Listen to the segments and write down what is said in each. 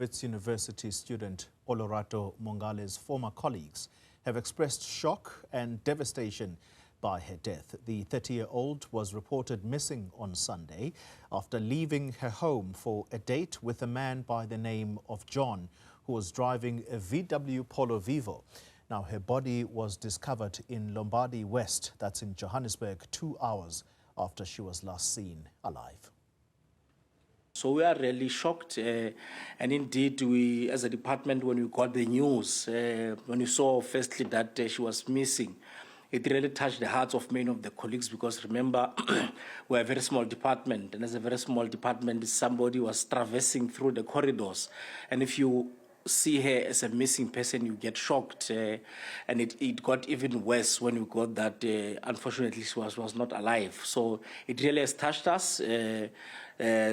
Wits University student Olorato Mongale's former colleagues have expressed shock and devastation by her death. The 30-year-old was reported missing on Sunday after leaving her home for a date with a man by the name of John, who was driving a VW Polo Vivo. Now, her body was discovered in Lombardy West, that's in Johannesburg, 2 hours after she was last seen alive. So we are really shocked, and indeed we, as a department, when we got the news, when we saw firstly that she was missing, it really touched the hearts of many of the colleagues, because remember, we're a very small department, and as a very small department, somebody was traversing through the corridors, and if you see her as a missing person, you get shocked, and it got even worse when we got that unfortunately she was not alive. So it really has touched us,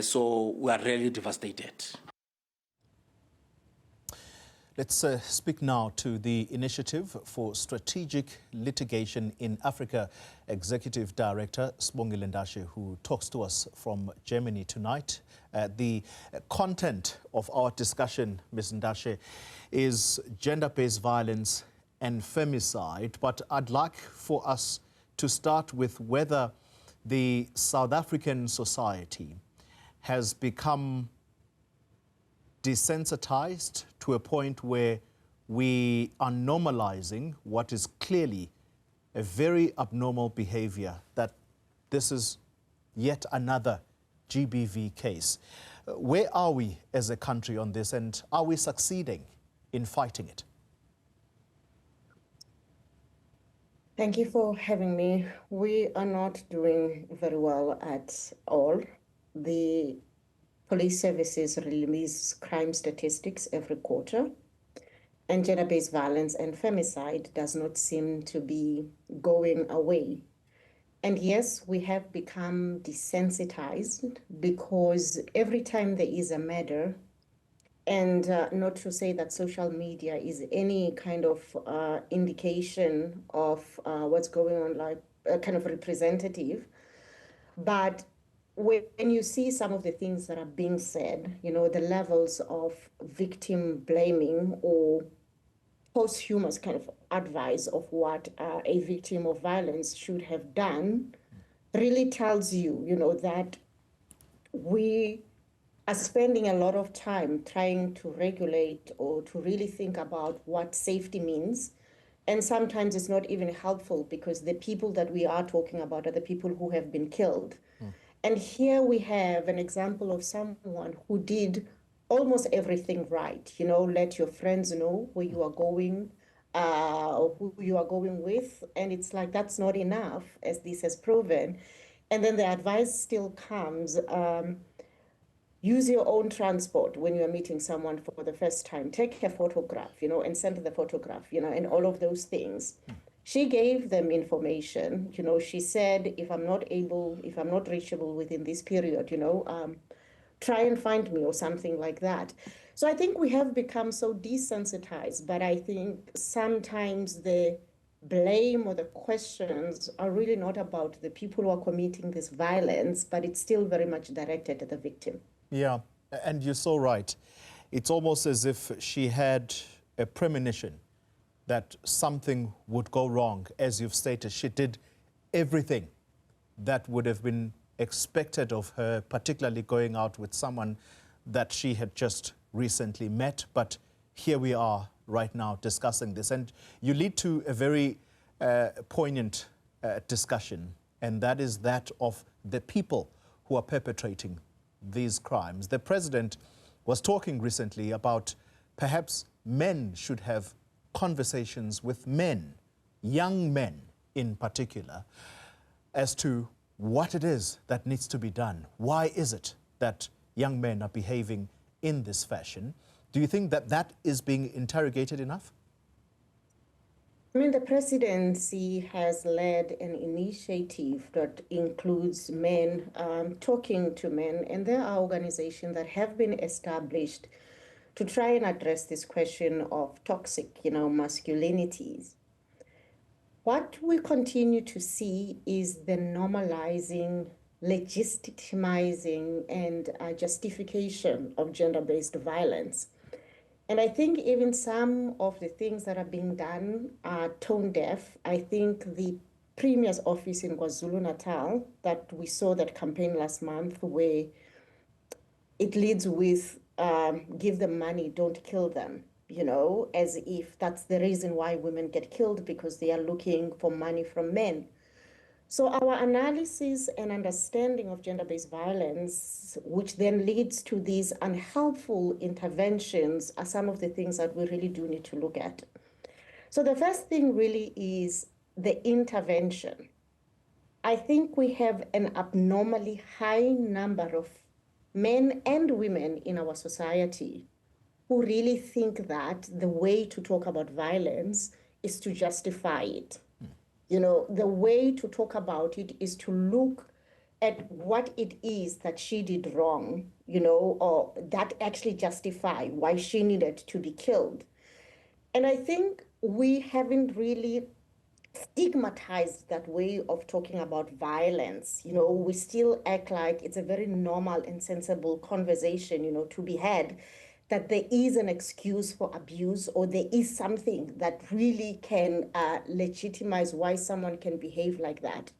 so we are really devastated. Let's speak now to the Initiative for Strategic Litigation in Africa Executive Director Sibongile Ndashe, who talks to us from Germany tonight. The content of our discussion, Ms. Ndashe, is gender-based violence and femicide, but I'd like for us to start with whether the South African society has become desensitized to a point where we are normalizing what is clearly a very abnormal behavior, that this is yet another GBV case. Where are we as a country on this, and are we succeeding in fighting it? Thank you for having me. We are not doing very well at all. The police services release crime statistics every quarter, and gender-based violence and femicide does not seem to be going away. And yes, we have become desensitized, because every time there is a murder, and not to say that social media is any kind of indication of what's going on, like kind of representative, but when you see some of the things that are being said, you know, the levels of victim blaming or posthumous kind of advice of what a victim of violence should have done, really tells you, you know, that we are spending a lot of time trying to regulate or to really think about what safety means. And sometimes it's not even helpful, because the people that we are talking about are the people who have been killed. And here we have an example of someone who did almost everything right. You know, let your friends know where you are going, or who you are going with. And it's like, that's not enough, as this has proven. And then the advice still comes, use your own transport when you are meeting someone for the first time. Take a photograph, you know, and send the photograph, you know, and all of those things. She gave them information, you know, she said, if I'm not reachable within this period, you know, try and find me, or something like that. So I think we have become so desensitized, but I think sometimes the blame or the questions are really not about the people who are committing this violence, but it's still very much directed at the victim. Yeah, and you're so right. It's almost as if she had a premonition that something would go wrong. As you've stated, she did everything that would have been expected of her, particularly going out with someone that she had just recently met. But here we are right now discussing this. And you lead to a very poignant discussion, and that is that of the people who are perpetrating these crimes. The president was talking recently about perhaps men should have conversations with men, young men in particular, as to what it is that needs to be done. Why is it that young men are behaving in this fashion? Do you think that that is being interrogated enough? I mean, the presidency has led an initiative that includes men, talking to men, and there are organizations that have been established to try and address this question of toxic, you know, masculinities. What we continue to see is the normalizing, legitimizing, and justification of gender-based violence. And I think even some of the things that are being done are tone deaf. I think the Premier's office in KwaZulu-Natal, that we saw that campaign last month where it leads with give them money, don't kill them, as if that's the reason why women get killed, because they are looking for money from men. So our analysis and understanding of gender-based violence, which then leads to these unhelpful interventions, are some of the things that we really do need to look at. So the first thing really is the intervention. I think we have an abnormally high number of men and women in our society who really think that the way to talk about violence is to justify it. The way to talk about it is to look at what it is that she did wrong, or that actually justify why she needed to be killed. And I think we haven't really stigmatized that way of talking about violence. We still act like it's a very normal and sensible conversation, to be had, that there is an excuse for abuse, or there is something that really can legitimize why someone can behave like that.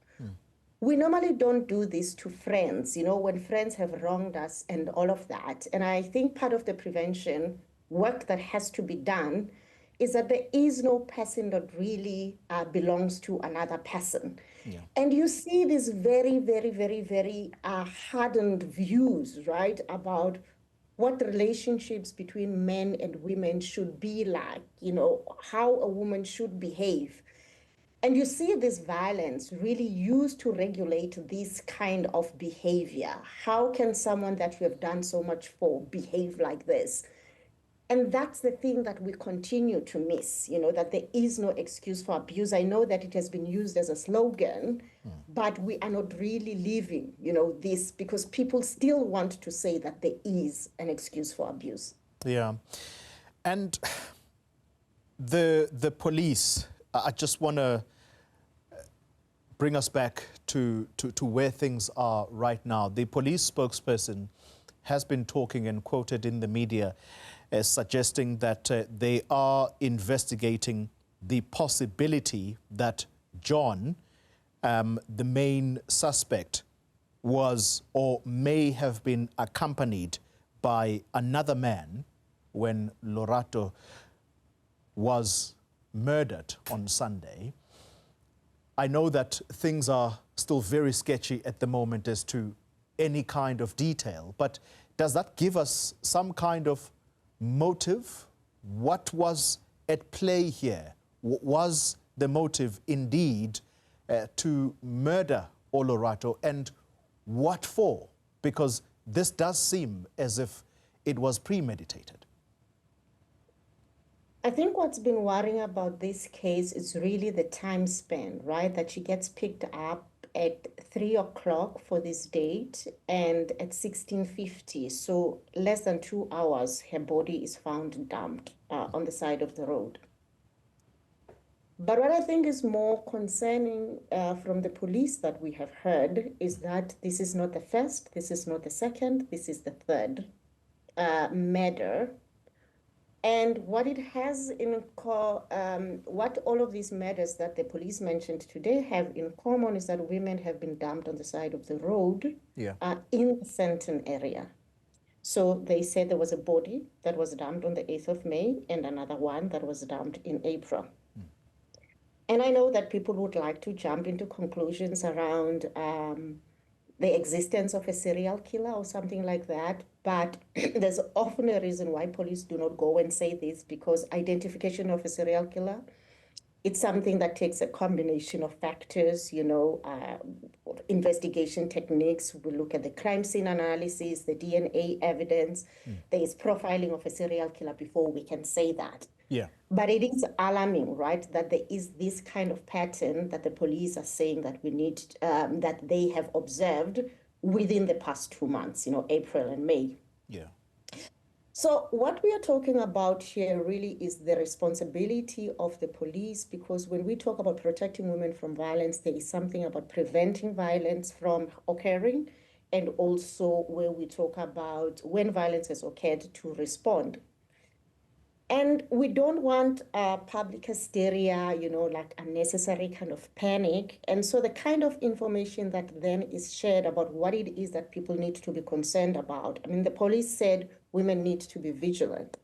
We normally don't do this to friends, when friends have wronged us and all of that. And I think part of the prevention work that has to be done is that there is no person that really belongs to another person. Yeah. And you see these very, very, very, very hardened views, right, about what relationships between men and women should be like, how a woman should behave. And you see this violence really used to regulate this kind of behavior. How can someone that you have done so much for behave like this? And that's the thing that we continue to miss, that there is no excuse for abuse. I know that it has been used as a slogan, but we are not really living, this, because people still want to say that there is an excuse for abuse. Yeah. And the police, I just want to bring us back to where things are right now. The police spokesperson has been talking and quoted in the media as suggesting that they are investigating the possibility that John, the main suspect, was or may have been accompanied by another man when Olorato was murdered on Sunday. I know that things are still very sketchy at the moment as to any kind of detail, but does that give us some kind of motive? What was at play here? Was the motive indeed to murder Olorato, and what for? Because this does seem as if it was premeditated. I think what's been worrying about this case is really the time span, right? That she gets picked up at 3 o'clock for this date and at 16:50, so less than 2 hours, her body is found dumped on the side of the road. But what I think is more concerning from the police that we have heard is that this is not the first, this is not the second, this is the third murder. And what it has in what all of these murders that the police mentioned today have in common is that women have been dumped on the side of the road in a certain area. So they said there was a body that was dumped on the 8th of May and another one that was dumped in April. And I know that people would like to jump into conclusions around the existence of a serial killer or something like that. But there's often a reason why police do not go and say this, because identification of a serial killer, it's something that takes a combination of factors, investigation techniques. We look at the crime scene analysis, the DNA evidence. There is profiling of a serial killer before we can say that. Yeah. But it is alarming, right, that there is this kind of pattern that the police are saying that we need, that they have observed within the past 2 months, April and May. Yeah. So what we are talking about here really is the responsibility of the police, because when we talk about protecting women from violence, there is something about preventing violence from occurring, and also where we talk about when violence has occurred to respond. And we don't want public hysteria, like unnecessary kind of panic. And so the kind of information that then is shared about what it is that people need to be concerned about. I mean, the police said women need to be vigilant.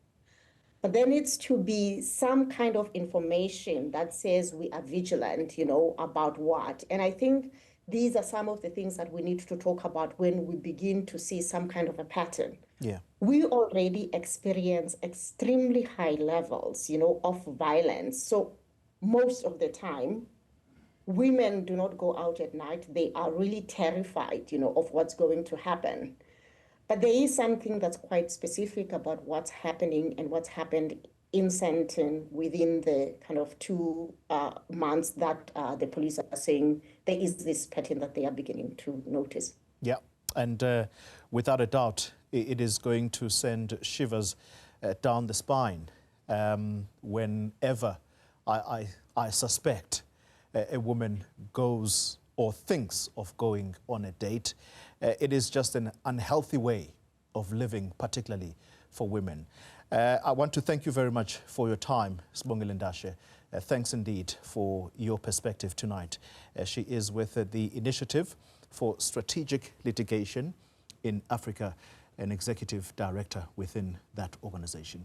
But there needs to be some kind of information that says we are vigilant, about what. And I think these are some of the things that we need to talk about when we begin to see some kind of a pattern. Yeah. We already experience extremely high levels, of violence. So most of the time, women do not go out at night. They are really terrified, of what's going to happen. But there is something that's quite specific about what's happening and what's happened in Sandton within the kind of 2 months that the police are saying there is this pattern that they are beginning to notice. Yeah, and without a doubt, it is going to send shivers down the spine whenever I suspect a woman goes or thinks of going on a date. It is just an unhealthy way of living, particularly for women. I want to thank you very much for your time, Sibongile Ndashe. Thanks indeed for your perspective tonight. She is with the Initiative for Strategic Litigation in Africa, an executive director within that organization.